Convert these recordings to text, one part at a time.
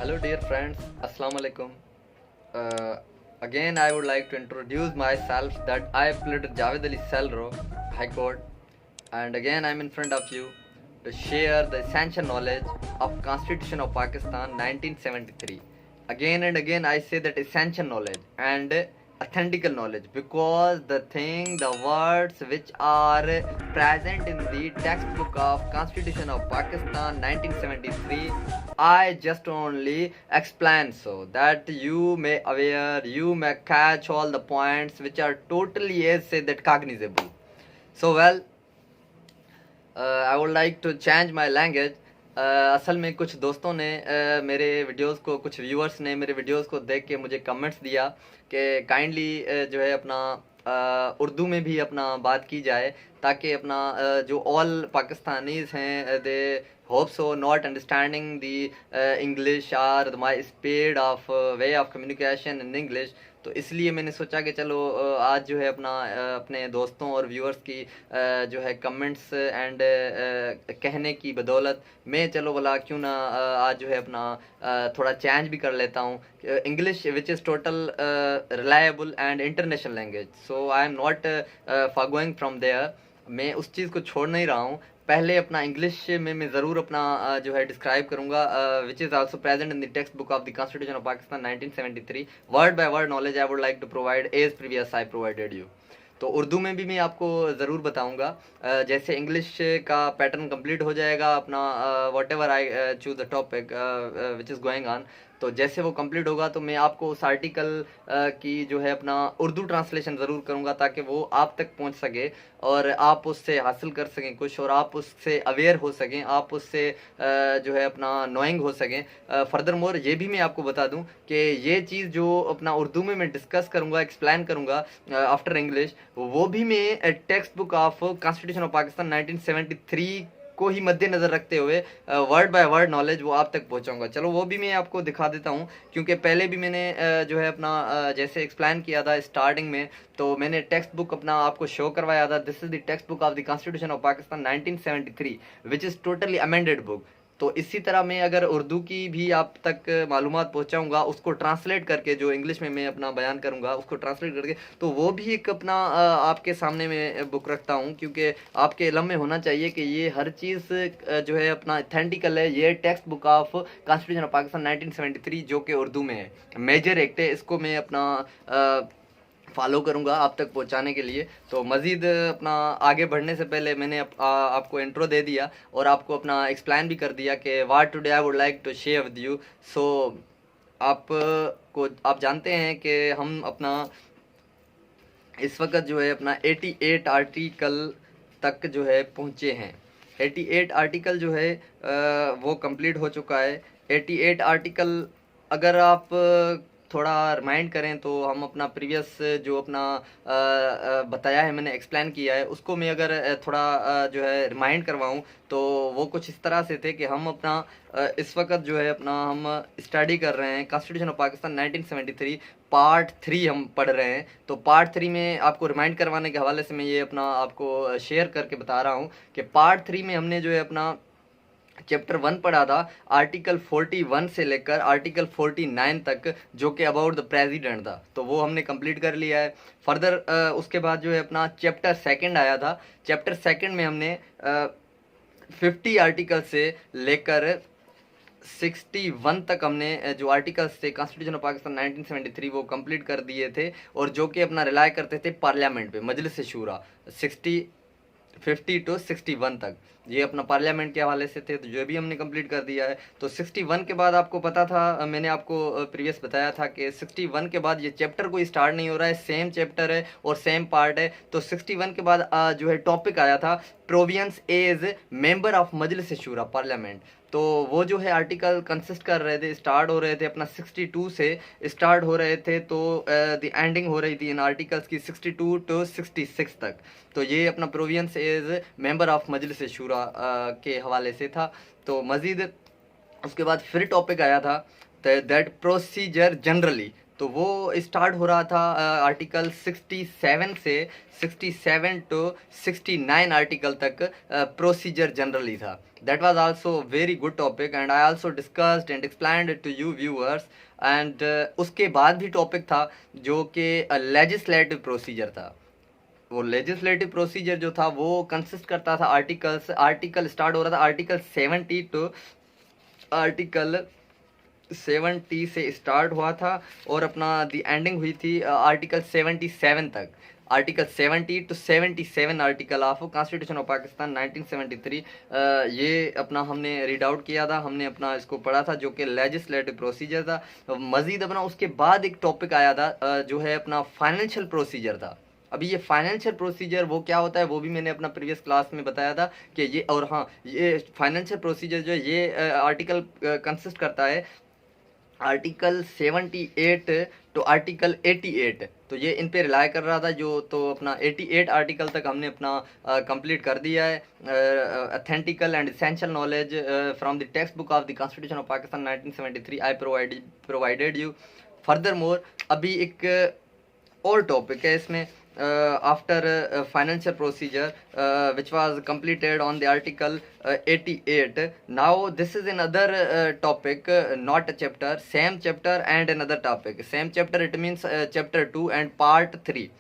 Hello, dear friends. Assalamu alaikum. Again, I would like to introduce myself that I plead Javed Ali Salro, High Court, and again I'm in front of you to share the essential knowledge of Constitution of Pakistan 1973. Again and again, I say that essential knowledge and authentical knowledge because the words which are present in the textbook of Constitution of Pakistan 1973, I just only explain so that you may aware, you may catch all the points which are totally as say that cognizable. So well, I would like to change my language. असल में कुछ दोस्तों ने मेरे videos को, कुछ viewers ने मेरे वीडियोस को देख के मुझे कमेंट्स दिया कि काइंडली जो है अपना उर्दू में भी अपना बात की जाए ताकि अपना जो ऑल पाकिस्तानीज हैं they hope so not understanding the English are my speed of way of communication in English. तो इसलिए मैंने सोचा कि चलो आज जो है अपना अपने दोस्तों और व्यूअर्स की जो है कमेंट्स एंड कहने की बदौलत मैं चलो भला क्यों ना आज जो है अपना थोड़ा चेंज भी कर लेता हूँ। English which is total reliable and international language, so I am not forgoing from there. मैं उस चीज़ को छोड़ नहीं रहा हूँ। पहले अपना इंग्लिश में मैं ज़रूर अपना जो है डिस्क्राइब करूँगा which is also present in the text book of the constitution of Pakistan 1973। Word by word knowledge I would like to provide as previous I provided you. तो उर्दू में भी मैं आपको ज़रूर बताऊंगा। जैसे इंग्लिश का पैटर्न कंप्लीट हो जाएगा अपना what ever I choose the topic which is going on, तो जैसे वो कंप्लीट होगा तो मैं आपको उस आर्टिकल की जो है अपना उर्दू ट्रांसलेशन ज़रूर करूँगा ताकि वो आप तक पहुँच सके और आप उससे हासिल कर सकें कुछ और आप उससे अवेयर हो सकें, आप उससे जो है अपना नोइंग हो सकें। फर्दर मोर ये भी मैं आपको बता दूं कि ये चीज़ जो अपना उर्दू में मैं डिस्कस करूँगा, एक्सप्लेन करूँगा आफ्टर इंग्लिश, वो भी मैं text book of constitution of Pakistan 1973 को ही मद्देनजर रखते हुए वर्ड बाय वर्ड नॉलेज वो आप तक पहुंचाऊंगा। चलो वो भी मैं आपको दिखा देता हूं क्योंकि पहले भी मैंने जो है अपना जैसे एक्सप्लेन किया था स्टार्टिंग में, तो मैंने टेक्स्ट बुक अपना आपको शो करवाया था। This is the text book of the constitution of Pakistan 1973 which is totally amended book. तो इसी तरह मैं अगर उर्दू की भी आप तक मालूमात पहुंचाऊंगा उसको ट्रांसलेट करके, जो इंग्लिश में मैं अपना बयान करूंगा उसको ट्रांसलेट करके, तो वो भी एक अपना आपके सामने में बुक रखता हूं क्योंकि आपके इल्म में होना चाहिए कि ये हर चीज़ जो है अपना ऑथेंटिकल है। ये text book of constitution of Pakistan 1973 जो कि उर्दू में है, मेजर एक्ट है, इसको मैं अपना फॉलो करूंगा आप तक पहुंचाने के लिए। तो मज़ीद अपना आगे बढ़ने से पहले मैंने आपको इंट्रो दे दिया और आपको अपना एक्सप्लेन भी कर दिया कि what today I would like to share with you. So आप जानते हैं कि हम अपना इस वक्त जो है अपना 88 आर्टिकल तक जो है पहुँचे हैं। 88 आर्टिकल जो है वो कंप्लीट हो चुका है। 88 आर्टिकल अगर आप थोड़ा रिमाइंड करें तो हम अपना प्रीवियस जो अपना बताया है, मैंने एक्सप्लेन किया है, उसको मैं अगर थोड़ा जो है रिमाइंड करवाऊं तो वो कुछ इस तरह से थे कि हम अपना इस वक्त जो है अपना हम स्टडी कर रहे हैं कॉन्स्टिट्यूशन ऑफ पाकिस्तान 1973 पार्ट 3 हम पढ़ रहे हैं। तो पार्ट 3 में आपको रिमाइंड करवाने के हवाले से मैं ये अपना आपको शेयर करके बता रहा हूँ कि पार्ट 3 में हमने जो है अपना चैप्टर 1 पढ़ा था, आर्टिकल 41 से लेकर आर्टिकल 49 तक, जो कि अबाउट द प्रेसिडेंट था, तो वो हमने कंप्लीट कर लिया है। फर्दर उसके बाद जो है अपना चैप्टर 2 आया था। चैप्टर 2 में हमने 50 आर्टिकल से लेकर 61 तक हमने जो आर्टिकल्स थे कॉन्स्टिट्यूशन ऑफ पाकिस्तान 1973 वो कंप्लीट कर दिए थे और जो कि अपना रिलाय करते थे पार्लियामेंट पे, मजलिस शूरा 50 to 61 तक, ये अपना पार्लियामेंट के हवाले से थे, तो जो भी हमने कंप्लीट कर दिया है। तो 61 के बाद आपको पता था, मैंने आपको प्रीवियस बताया था कि 61 के बाद ये चैप्टर कोई स्टार्ट नहीं हो रहा है, सेम चैप्टर है और सेम पार्ट है। तो 61 के बाद जो है टॉपिक आया था province as member of Majlis Shura parliament. तो वो जो है आर्टिकल कंसिस्ट कर रहे थे, स्टार्ट हो रहे थे अपना 62 से स्टार्ट हो रहे थे, तो द एंडिंग हो रही थी इन आर्टिकल्स की 62 to 66 तक। तो ये अपना province as member of Majlis शूरा के हवाले से था। तो मज़ीद उसके बाद फिर टॉपिक आया था दैट प्रोसीजर जनरली। तो वो स्टार्ट हो रहा था आर्टिकल 67 से 67 टू 69 आर्टिकल तक प्रोसीजर जनरली था. That was also very good topic and I also discussed and explained it to you viewers. And उसके बाद भी टॉपिक था जो कि लेजिस्लेटिव प्रोसीजर था. वो लेजिस्लेटिव प्रोसीजर जो था वो कंसिस्ट करता था आर्टिकल स्टार्ट हो रहा था आर्टिकल 70 टू आर्टिकल 70 से स्टार्ट हुआ था और अपना दी एंडिंग हुई थी आर्टिकल 77 तक. Article 70 to 77 article of constitution of Pakistan 1973 ये अपना हमने रीड आउट किया था, हमने अपना इसको पढ़ा था जो कि लेजिस्लेटिव प्रोसीजर था. मज़ीद अपना उसके बाद एक टॉपिक आया था जो है अपना फाइनेंशियल प्रोसीजर था. अभी ये फाइनेंशियल प्रोसीजर वो क्या होता है वो भी मैंने अपना प्रीवियस क्लास में बताया था कि ये, और हाँ, ये फाइनेंशियल प्रोसीजर जो है ये आर्टिकल कंसिस्ट करता है आर्टिकल 78 तो आर्टिकल 88. तो ये इन पे रिलाई कर रहा था जो, तो अपना 88 आर्टिकल तक हमने अपना कंप्लीट कर दिया है. Authentical and essential knowledge from the text book of the constitution of Pakistan 1973 I provided you. Further more अभी एक और टॉपिक है इसमें after financial procedure which was completed on the article 88. Now this is another topic, not a chapter, same chapter and another topic. Same chapter, it means chapter 2 and part 3,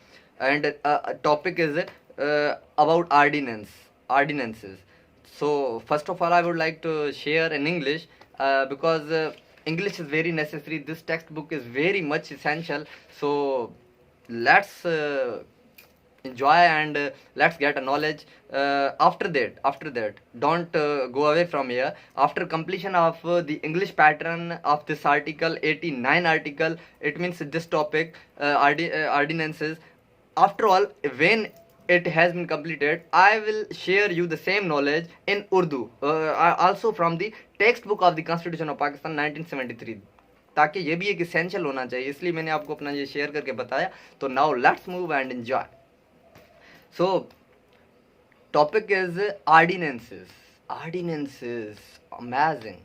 and topic is about ordinances. So first of all I would like to share in English because English is very necessary. This textbook is very much essential. So let's enjoy and let's get a knowledge. After that don't go away from here. After completion of the English pattern of this article 89 article, it means this topic ordinances. After all, when it has been completed, I will share you the same knowledge in Urdu, also from the textbook of the Constitution of Pakistan 1973, ताकि ये भी एक essential होना चाहिए, इसलिए मैंने आपको अपना ये शेयर करके बताया. तो now let's move and enjoy. So topic is ordinances. Amazing.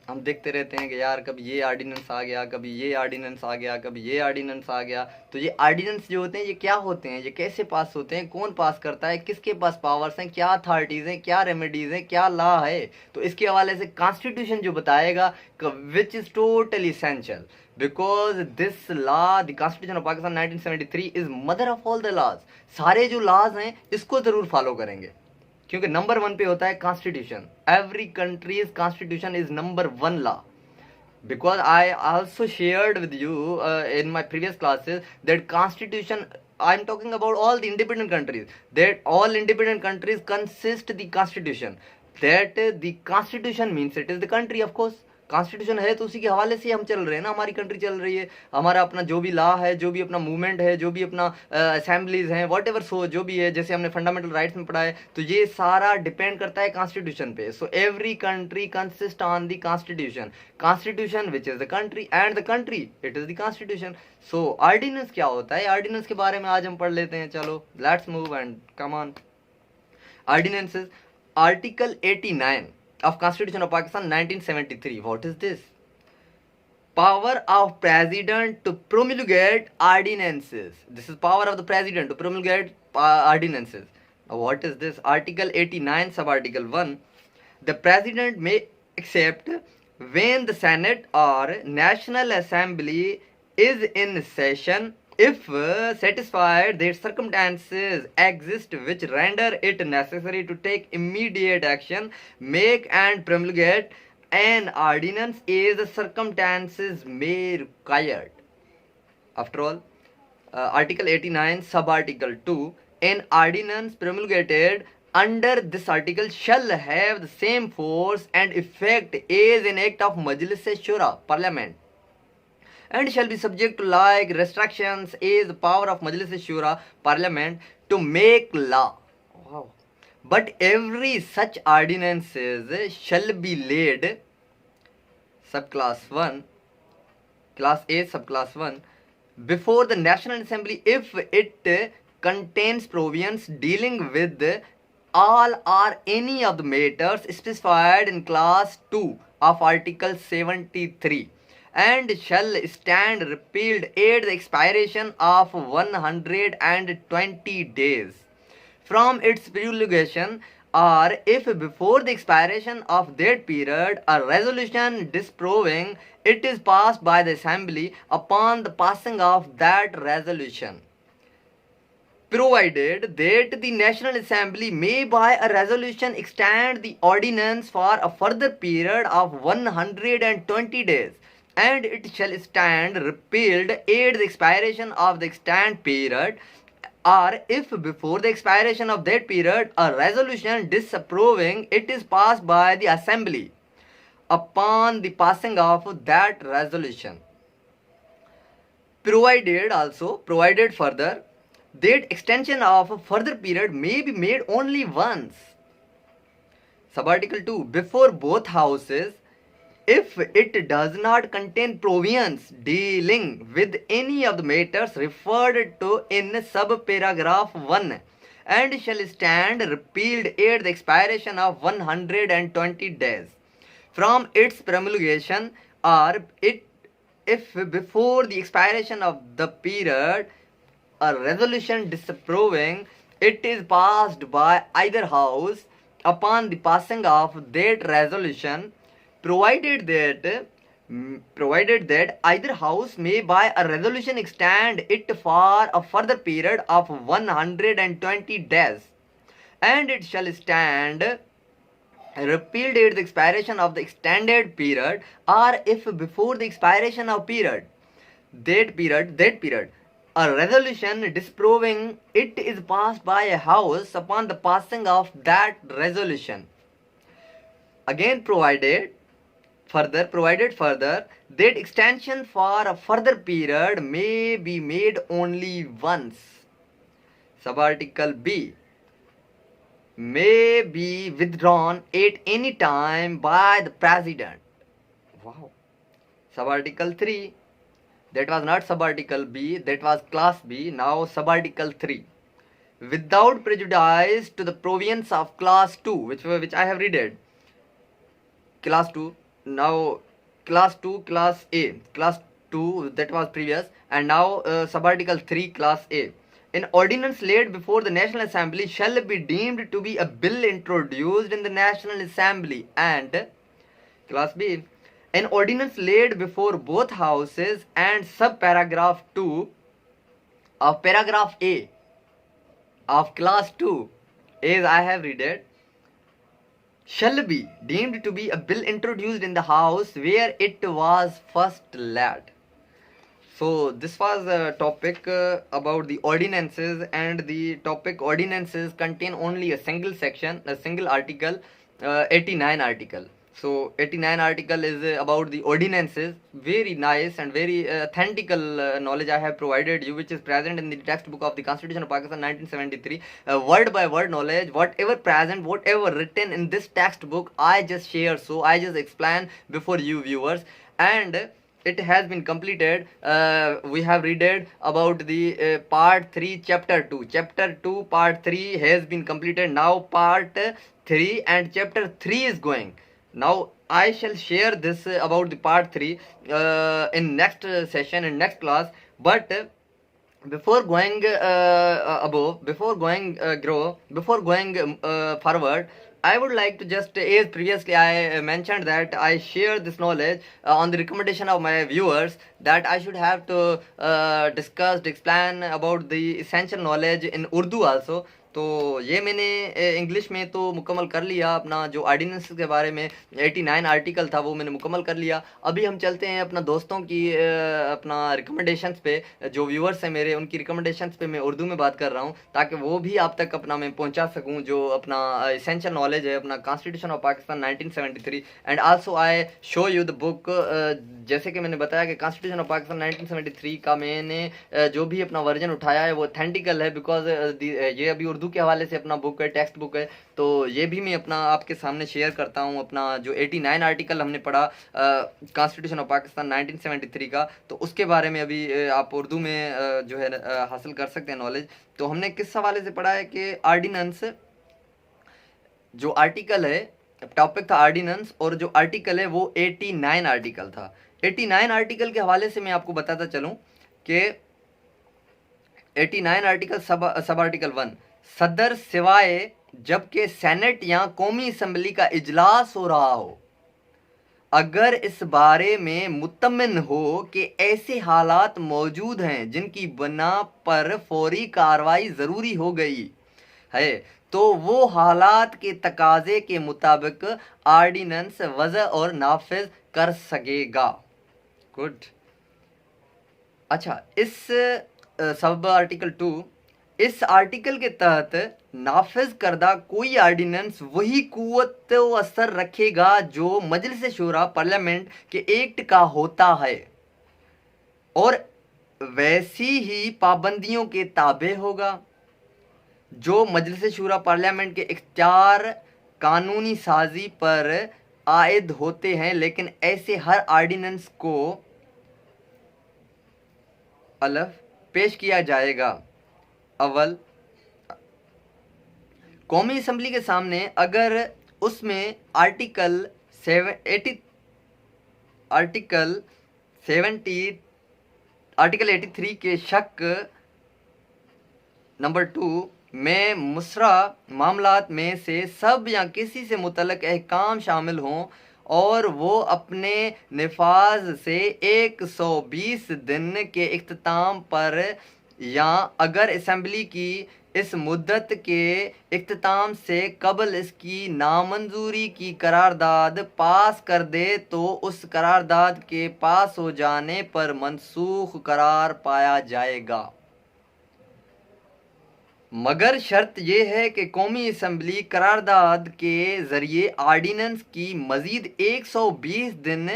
हम देखते रहते हैं कि यार कभी ये ऑर्डिनेंस आ गया, कभी ये ऑर्डिनेंस आ गया, कभी ये ऑर्डिनेंस आ गया. तो ये ऑर्डिनेंस जो होते हैं ये क्या होते हैं, ये कैसे पास होते हैं, कौन पास करता है, किसके पास पावर्स हैं, क्या अथॉरिटीज़ हैं, क्या रेमेडीज़ हैं, क्या लॉ है. तो इसके हवाले से कॉन्स्टिट्यूशन जो बताएगा which is totally essential, because this law the constitution of Pakistan 1973 is mother of all the laws. सारे जो लॉज हैं इसको ज़रूर फॉलो करेंगे क्योंकि नंबर 1 पे होता है constitution. Every countries constitution is number 1 law. Because I also shared with you in my previous classes that constitution, I'm talking about all the independent countries, that all independent countries consist the constitution, that the constitution means it is the country. Of course constitution है तो उसी के हवाले से हम चल रहे हैं ना, हमारी कंट्री चल रही है, हमारा अपना जो भी लॉ है, जो भी अपना मूवमेंट है, जो भी अपना असेंबलीज हैं, वॉट एवर सो जो भी है, जैसे हमने फंडामेंटल राइट्स में पढ़ा है, तो ये सारा डिपेंड करता है कॉन्स्टिट्यूशन पे. So every country consist on the constitution which is the country and the country it is the constitution. So ordinance क्या होता है, ऑर्डिनेंस के बारे में आज हम पढ़ लेते हैं. चलो let's move and come on. Ordinances, article 89 of Constitution of Pakistan 1973. What is this? Power of President to promulgate ordinances. This is power of the President to promulgate ordinances. Now what is this? Article 89 sub-article 1. The President may accept when the Senate or National Assembly is in session if satisfied that circumstances exist which render it necessary to take immediate action, make and promulgate an ordinance as the circumstances may require. After all, Article 89 sub-article 2, an ordinance promulgated under this article shall have the same force and effect as an act of Majlis-e-Shura, Parliament, and shall be subject to like restrictions as the power of Majlis-e-Shura, Parliament, to make law. Wow. But every such ordinances shall be laid, subclass 1, class A, subclass 1, before the National Assembly if it contains provisions dealing with all or any of the matters specified in class 2 of Article 73. and shall stand repealed at the expiration of 120 days from its promulgation, or if before the expiration of that period a resolution disapproving it is passed by the assembly upon the passing of that resolution, provided that the National Assembly may by a resolution extend the ordinance for a further period of 120 days, and it shall stand repealed at the expiration of the extant period, or if before the expiration of that period a resolution disapproving it is passed by the assembly upon the passing of that resolution, provided further that extension of a further period may be made only once. Subarticle 2. Before both houses, if it does not contain provisions dealing with any of the matters referred to in subparagraph 1, and shall stand repealed at the expiration of 120 days from its promulgation, or if before the expiration of the period a resolution disapproving it is passed by either house upon the passing of that resolution, provided that either house may by a resolution extend it for a further period of 120 days, and it shall stand repealed at the expiration of the extended period, or if before the expiration of that period a resolution disapproving it is passed by a house upon the passing of that resolution. Again provided further that extension for a further period may be made only once. Subarticle B. May be withdrawn at any time by the President. Wow. Subarticle 3. That was not subarticle B, that was class B. Now subarticle 3. Without prejudice to the provisions of class 2, which I have read. Class 2. Now class 2, class A. Class 2, that was previous. And now subarticle 3, class A. An ordinance laid before the National Assembly shall be deemed to be a bill introduced in the National Assembly, and class B. An ordinance laid before both houses and subparagraph 2 of paragraph A of class 2, as I have read it, shall be deemed to be a bill introduced in the house where it was first laid. So this was a topic about the ordinances, and the topic ordinances contain only a single section, a single article, 89 article. So 89 article is about the ordinances. Very nice and very authentical knowledge I have provided you, which is present in the textbook of the Constitution of Pakistan 1973. Word by word knowledge, whatever present, whatever written in this textbook, I just share. So I just explain before you viewers, and it has been completed. We have read about the part 3 chapter 2. Chapter 2 part 3 has been completed. Now part 3 and chapter 3 is going. Now I shall share this about the part 3 in next session, in next class. But before going forward, I would like to just, as previously I mentioned that I share this knowledge on the recommendation of my viewers, that I should have to explain about the essential knowledge in Urdu also. तो ये मैंने English में तो मुकम्मल कर लिया, अपना जो ऑर्डिनेंस के बारे में 89 आर्टिकल था वो मैंने मुकम्मल कर लिया। अभी हम चलते हैं अपना दोस्तों की अपना रिकमेंडेशंस पे, जो व्यूअर्स हैं मेरे उनकी रिकमेंडेशंस पे मैं उर्दू में बात कर रहा हूँ, ताकि वो भी आप तक अपना मैं पहुँचा सकूँ जो अपना एसेंशियल नॉलेज है अपना constitution of Pakistan 1973। And also I show you the book, जैसे कि मैंने बताया कि कॉन्स्टिट्यूशन ऑफ पाकिस्तान 1973 का मैंने जो भी अपना वर्जन उठाया है वो ऑथेंटिकल है, बिकॉज ये अभी उर्दू के हवाले से अपना बुक है, टेक्स्ट बुक है, तो ये भी मैं अपना आपके सामने शेयर करता हूँ। अपना जो 89 आर्टिकल हमने पढ़ा कॉन्स्टिट्यूशन ऑफ पाकिस्तान 1973 का, तो उसके बारे में अभी आप उर्दू में जो है हासिल कर सकते हैं नॉलेज। तो हमने किस हवाले से पढ़ा है कि ऑर्डिनेंस जो आर्टिकल है, टॉपिक था ऑर्डिनेंस, और जो आर्टिकल है वो 89 आर्टिकल था। 89 आर्टिकल के हवाले से मैं आपको बताता चलूं कि 89 आर्टिकल सब आर्टिकल 1, सदर सिवाय जबकि सेनेट या कौमी असम्बली का इजलास हो रहा हो, अगर इस बारे में मुतमिन हो कि ऐसे हालात मौजूद हैं जिनकी बिना पर फौरी कार्रवाई ज़रूरी हो गई है, तो वो हालात के तकाजे के मुताबिक आर्डिनेंस वज़ा और नाफिज कर सकेगा। गुड। अच्छा, इस सब आर्टिकल 2, इस आर्टिकल के तहत नाफिज करदा कोई आर्डिनेंस वही कुव्वत व असर रखेगा जो मजलिस शूरा पार्लियामेंट के एक्ट का होता है और वैसी ही पाबंदियों के ताबे होगा जो मजलिस शूरा पार्लियामेंट के इख्तियार कानूनी साजी पर आयद होते हैं। लेकिन ऐसे हर आर्डिनेंस को अलफ पेश किया जाएगा। अव्वल, कौमी असम्बली के सामने अगर उसमें आर्टिकल 83 के शक, नंबर 2 में मुसरा मामलात में से सब या किसी से मुतल्लक अहकाम शामिल हों और वो अपने नफाज से 120 दिन के इख्तिताम पर या अगर असम्बली की इस मुद्दत के इख्तिताम से कबल इसकी नामंजूरी की करारदाद पास कर दे तो उस करारदाद के पास हो जाने पर मनसूख करार पाया जाएगा। मगर शर्त यह है कि कौमी असम्बली करारदाद के ज़रिए आर्डिनेंस की मज़ीद 120 दिन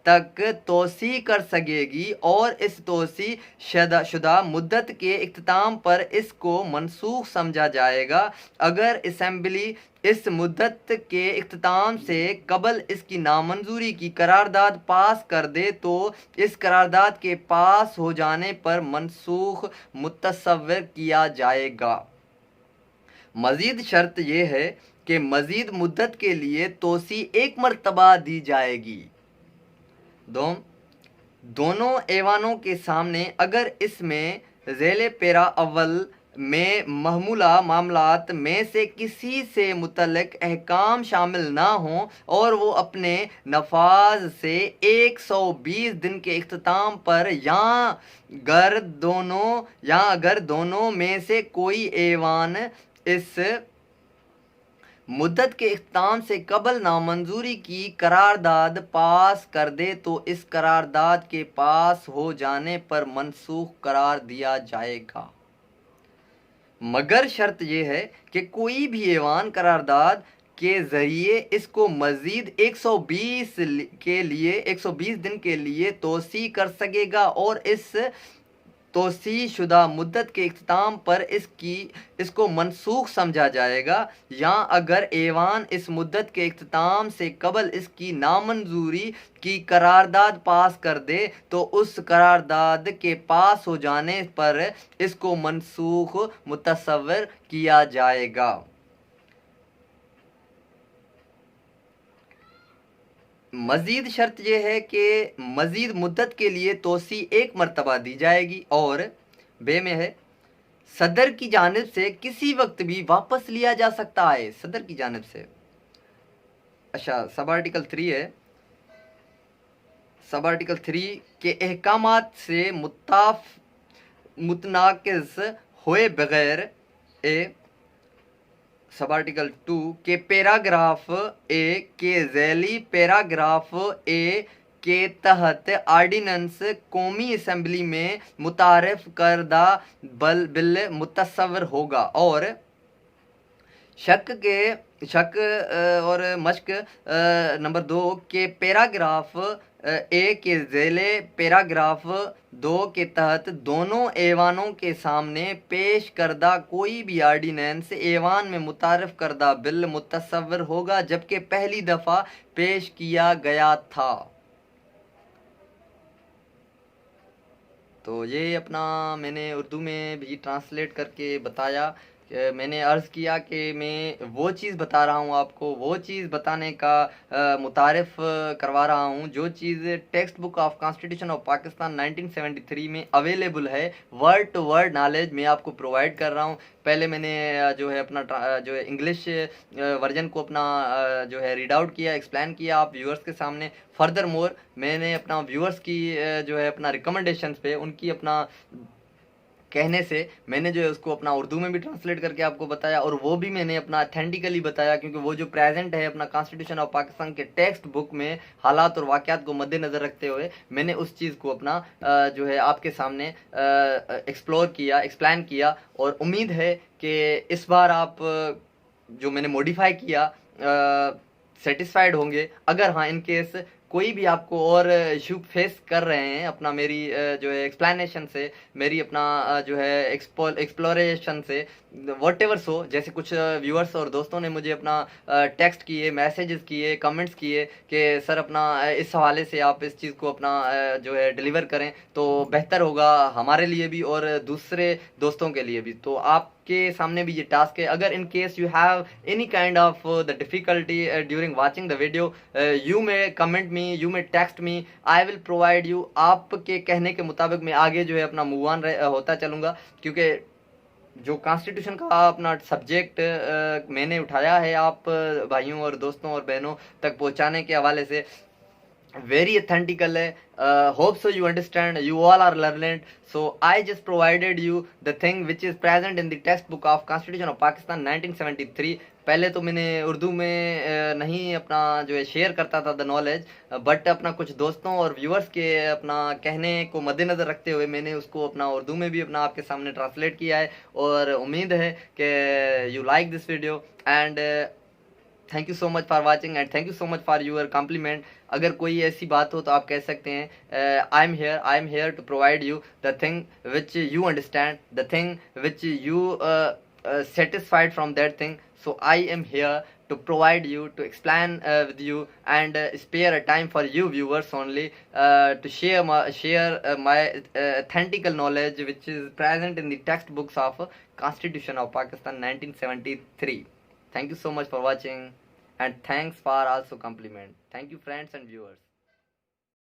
तक तोसी कर सकेगी और इस तोसी शुदा मुद्दत के इख्तिताम पर इसको मनसूख समझा जाएगा अगर असम्बली इस मुद्दत के इख्तिताम से कबल इसकी नामंजूरी की करारदाद पास कर दे तो इस करारदाद के पास हो जाने पर मनसूख मुतसव्विर किया जाएगा। मज़ीद शर्त यह है कि मज़ीद मुद्दत के लिए तोसी एक मरतबा दी जाएगी। दोनों ऐवानों के सामने अगर इसमें ज़ेले पैरा अव्वल में महमूला मामलात में से किसी से मुतल्लिक अहकाम शामिल ना हों और वो अपने नफाज से 120 दिन के इख्तिताम पर या अगर दोनों में से कोई ऐवान इस मुद्दत के इख्तिताम से कबल नामंजूरी की करारदाद पास कर दे तो इस करारदाद के पास हो जाने पर मनसूख करार दिया जाएगा। मगर शर्त यह है कि कोई भी ऐवान करारदाद के ज़रिए इसको मज़ीद 120 दिन के लिए तोसी कर सकेगा और इस तोसी शुदा मुद्दत के इख्तिताम पर इसको मनसूख समझा जाएगा या अगर ऐवान इस मुद्दत के इख्तिताम से कबल इसकी नामंजूरी की करारदाद पास कर दे तो उस करारदाद के पास हो जाने पर इसको मनसूख मुतसव्विर किया जाएगा। मज़ीद शर्त यह है कि मज़ीद मुद्दत के लिए तोसी एक मरतबा दी जाएगी और बे में है सदर की जानिब से किसी वक्त भी वापस लिया जा सकता है। सदर की जानिब से। अच्छा, सब आर्टिकल 3 है। सब आर्टिकल 3 के अहकामात से मुतनाकिस हुए बगैर सब आर्टिकल 2 के पैराग्राफ ए के ज़ैली पैराग्राफ ए के तहत आर्डिनेंस कौमी असम्बली में मुतारफ़ करदा बिल मुतसव्विर होगा और शक और मश्क नंबर 2 के पैराग्राफ ए के ज़ेले पैराग्राफ 2 के तहत दोनों ऐवानों के सामने पेश करदा कोई भी आर्डिनेंस ऐवान में मुतारफ़ करदा बिल मुतसव्विर होगा जबकि पहली दफ़ा पेश किया गया था। तो ये अपना मैंने उर्दू में भी ट्रांसलेट करके बताया मैंने अर्ज़ किया कि मैं वो चीज़ बता रहा हूँ आपको, वो चीज़ बताने का मुतारिफ़ करवा रहा हूँ जो चीज़ text book of constitution of Pakistan 1973 में अवेलेबल है। वर्ड टू वर्ड नॉलेज मैं आपको प्रोवाइड कर रहा हूँ। पहले मैंने जो है अपना जो है इंग्लिश वर्जन को अपना जो है रीड आउट किया, एक्सप्लेन किया आप व्यूअर्स के सामने। फर्दर मोर मैंने अपना व्यूअर्स की जो है अपना रिकमेंडेशंस पे, उनकी अपना कहने से मैंने जो है उसको अपना उर्दू में भी ट्रांसलेट करके आपको बताया, और वो भी मैंने अपना अथेंटिकली बताया, क्योंकि वो जो प्रेजेंट है अपना कॉन्स्टिट्यूशन ऑफ पाकिस्तान के टेक्स्ट बुक में हालात और वाक़यात को मद्देनज़र रखते हुए मैंने उस चीज़ को अपना जो है आपके सामने एक्सप्लोर किया, एक्सप्लेन किया। और उम्मीद है कि इस बार आप जो मैंने मॉडिफाई किया सेटिस्फाइड होंगे। अगर हाँ इन केस कोई भी आपको और इशू फेस कर रहे हैं अपना मेरी जो है एक्सप्लेनेशन से, मेरी अपना जो है एक्सप्लोरेशन से, वॉट एवर सो, जैसे कुछ व्यूअर्स और दोस्तों ने मुझे अपना टेक्स्ट किए, मैसेजेस किए, कमेंट्स किए कि सर अपना इस हवाले से आप इस चीज़ को अपना जो है डिलीवर करें तो बेहतर होगा हमारे लिए भी और दूसरे दोस्तों के लिए भी। तो आपके सामने भी ये टास्क है। अगर in case you have any kind of the difficulty during watching the video, you may comment me, you may text me, I will provide you. आपके कहने के मुताबिक मैं आगे जो है अपना मूव ऑन होता चलूँगा, क्योंकि जो कॉन्स्टिट्यूशन का अपना सब्जेक्ट मैंने उठाया है आप भाइयों और दोस्तों और बहनों तक पहुंचाने के हवाले से very authentical है। hope so you understand, you all are learned, so I just provided you the thing which is present in the textbook of Constitution of Pakistan 1973। पहले तो मैंने उर्दू में नहीं अपना जो है शेयर करता था द नॉलेज, बट अपना कुछ दोस्तों और व्यूअर्स के अपना कहने को मद्देनज़र रखते हुए मैंने उसको अपना उर्दू में भी अपना आपके सामने ट्रांसलेट किया है। और उम्मीद है कि you like this video, and thank you so much for watching, and thank you so much for your compliment. अगर कोई ऐसी बात हो तो आप कह सकते हैं। I am here to provide you the thing which you understand, the thing which you satisfied from that thing. So I am here to provide you, to explain with you, and spare a time for you viewers only to share my authentical knowledge which is present in the textbooks of Constitution of Pakistan 1973. Thank you so much for watching, and thanks for also compliment. Thank you friends and viewers.